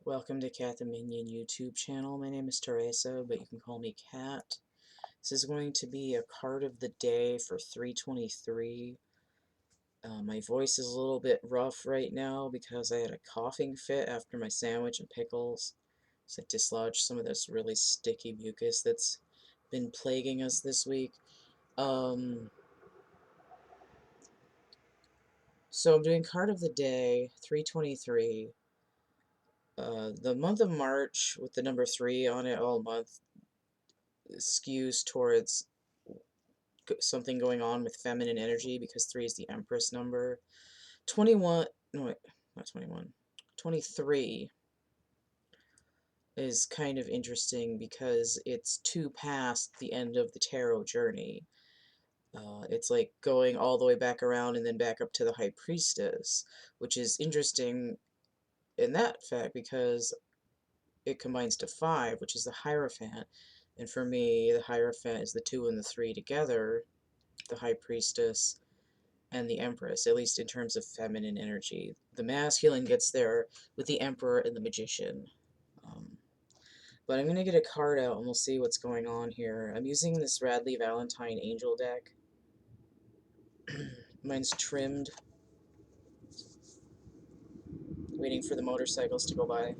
Welcome to CATtheMinion YouTube channel. My name is Teresa, but you can call me Cat. This is going to be a card of the day for 323. My voice is a little bit rough right now because I had a coughing fit after my sandwich and pickles. So I dislodged some of this really sticky mucus that's been plaguing us this week. So I'm doing card of the day, 323. The month of March, with the number 3 on it all month, skews towards something going on with feminine energy because 3 is the Empress number. 21, no wait, not 21, 23 is kind of interesting because it's 2 past the end of the tarot journey. It's like going all the way back around and then back up to the High Priestess, which is interesting in that fact because it combines to 5, which is the Hierophant. And for me, the Hierophant is the 2 and the 3 together, the High Priestess and the Empress, at least in terms of feminine energy. The masculine gets there with the Emperor and the Magician. But I'm going to get a card out and we'll see what's going on here. I'm using this Radleigh Valentine Angel Deck. Mine's trimmed. Waiting for the motorcycles to go by.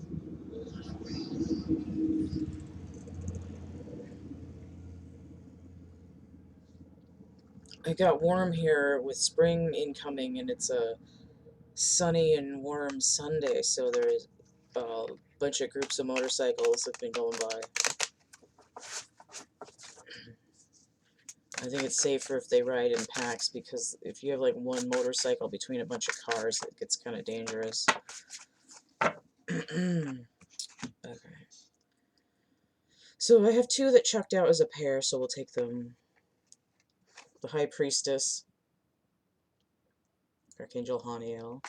I got warm here with spring incoming, and it's a sunny and warm Sunday, so there's a bunch of groups of motorcycles have been going by. I think it's safer if they ride in packs, because if you have like one motorcycle between a bunch of cars, it gets kind of dangerous. Okay. So I have 2 that chucked out as a pair, so we'll take them. The High Priestess, Archangel Haniel.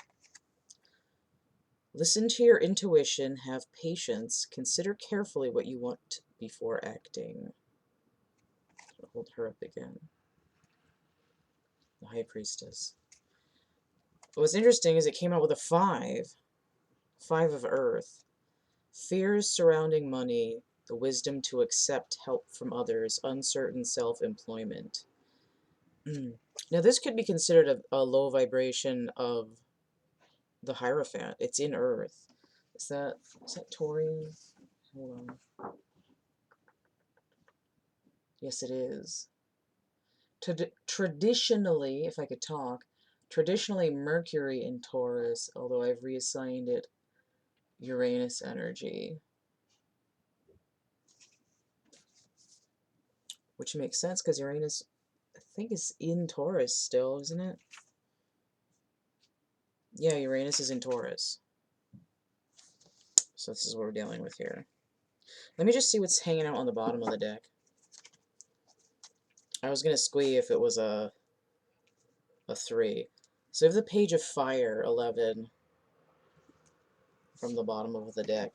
Listen to your intuition, have patience, consider carefully what you want before acting. I'll hold her up again. The High Priestess. What's interesting is it came out with a 5. 5 of Earth. Fears surrounding money, the wisdom to accept help from others, uncertain self-employment. Now this could be considered a low vibration of the Hierophant. It's in Earth. Is that Taurian? Hold on. Yes, it is. Traditionally, if I could talk, traditionally Mercury in Taurus, although I've reassigned it Uranus energy. Which makes sense because Uranus, I think, is in Taurus still, isn't it? Yeah, Uranus is in Taurus. So this is what we're dealing with here. Let me just see what's hanging out on the bottom of the deck. I was going to squee if it was a 3. So we have the Page of Fire, 11, from the bottom of the deck.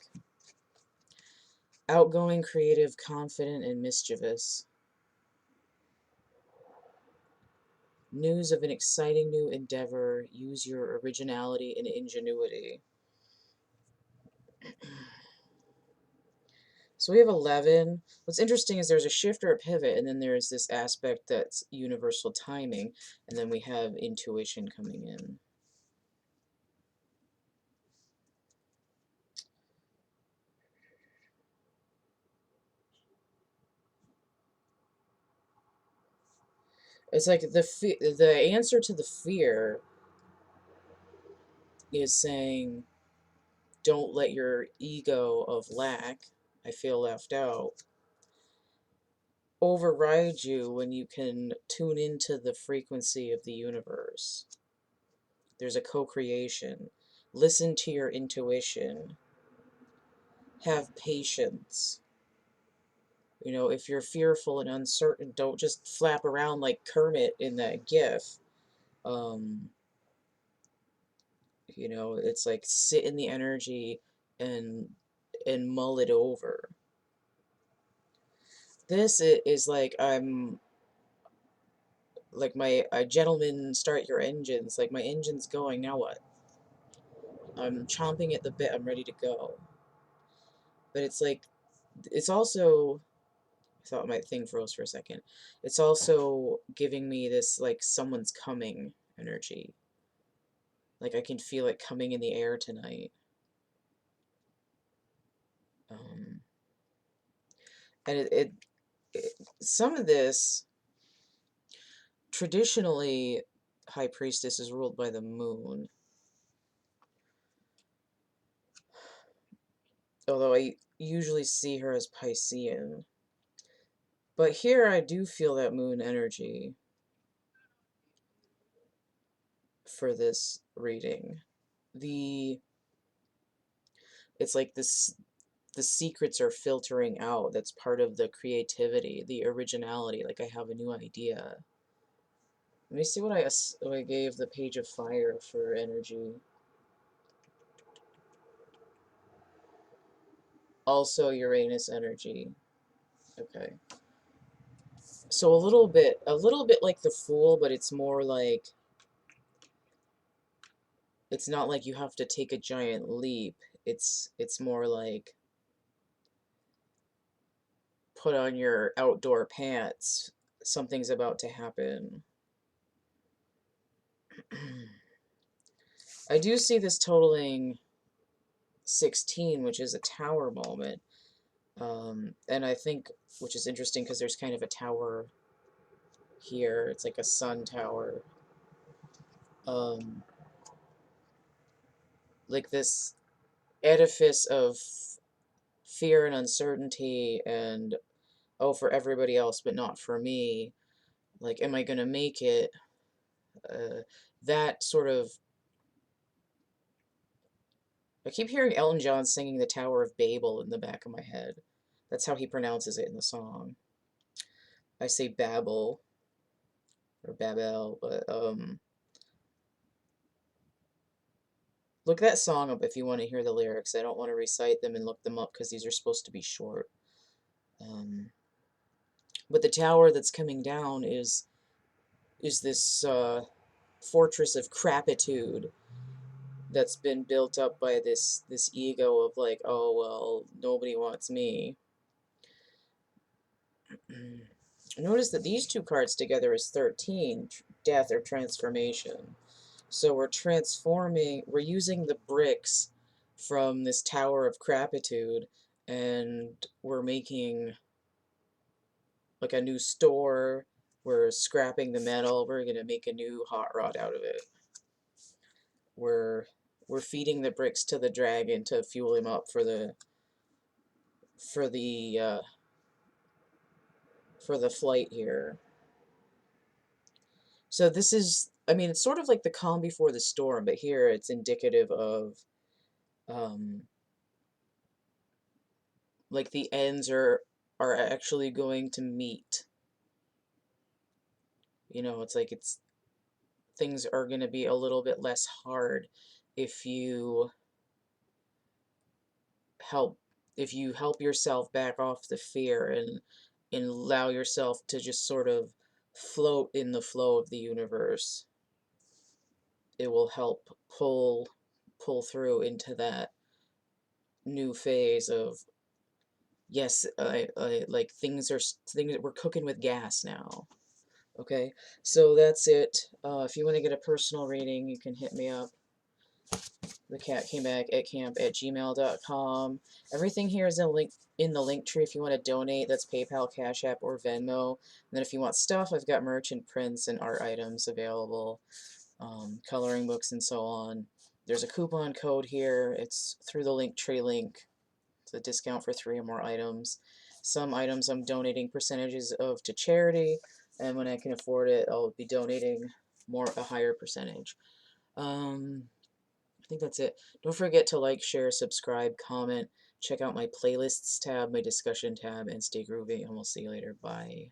Outgoing, creative, confident, and mischievous. News of an exciting new endeavor. Use your originality and ingenuity. So we have 11. What's interesting is there's a shift or a pivot, and then there's this aspect that's universal timing, and then we have intuition coming in. It's like the answer to the fear is saying, don't let your ego of lack, I feel left out, override you when you can tune into the frequency of the universe. There's a co-creation. Listen to your intuition. Have patience. You know, if you're fearful and uncertain, don't just flap around like Kermit in that GIF. You know, it's like sit in the energy and mull it over. This is like I'm like gentlemen, start your engines. Like my engine's going. Now what? I'm chomping at the bit. I'm ready to go. but it's like, it's also, I thought my thing froze for a second. It's also giving me this, like, someone's coming energy. Like, I can feel it coming in the air tonight. Um, and it some of this, traditionally, High Priestess is ruled by the moon. Although I usually see her as Piscean. But here I do feel that moon energy for this reading. The it's like this, the secrets are filtering out. That's part of the creativity, the originality. Like, I have a new idea. Let me see what I gave the Page of Fire for energy. Also Uranus energy. Okay. So a little bit like the Fool, but it's more like, it's not like you have to take a giant leap. It's more like, put on your outdoor pants. Something's about to happen. I do see this totaling 16, which is a tower moment. And I think, which is interesting because there's kind of a tower here. It's like a sun tower. Um, like this edifice of fear and uncertainty and, oh, for everybody else, but not for me. Like, am I going to make it? That sort of, I keep hearing Elton John singing the Tower of Babel in the back of my head. That's how he pronounces it in the song. I say Babel or Babel, but look that song up if you want to hear the lyrics. I don't want to recite them and look them up because these are supposed to be short. But the tower that's coming down is this Fortress of Crapitude that's been built up by this ego of, like, oh well, nobody wants me. Notice that these two cards together is 13, death or transformation. So we're transforming, we're using the bricks from this Tower of Crapitude, and we're making like a new store. We're scrapping the metal. We're gonna make a new hot rod out of it. We're we're feeding the bricks to the dragon to fuel him up for the uh, for the flight here. So this is, I mean, it's sort of like the calm before the storm, but here it's indicative of, um, like, the ends are actually going to meet. You know, it's like it's things are going to be a little bit less hard if you help if you help yourself back off the fear and allow yourself to just sort of float in the flow of the universe. It will help pull through into that new phase of, yes, like, things, we're cooking with gas now. Okay, so that's it. If you want to get a personal reading, you can hit me up, thecatcamebackatcamp@gmail.com. Everything here is in the link tree if you want to donate. That's PayPal, Cash App, or Venmo. And then if you want stuff, I've got merch and prints and art items available, coloring books and so on. There's a coupon code here. It's through the link tree link. It's a discount for 3 or more items. Some items I'm donating percentages of to charity, and when I can afford it, I'll be donating a higher percentage. I think that's it. Don't forget to like, share, subscribe, comment, check out my playlists tab, my discussion tab, and stay groovy, and we'll see you later. Bye.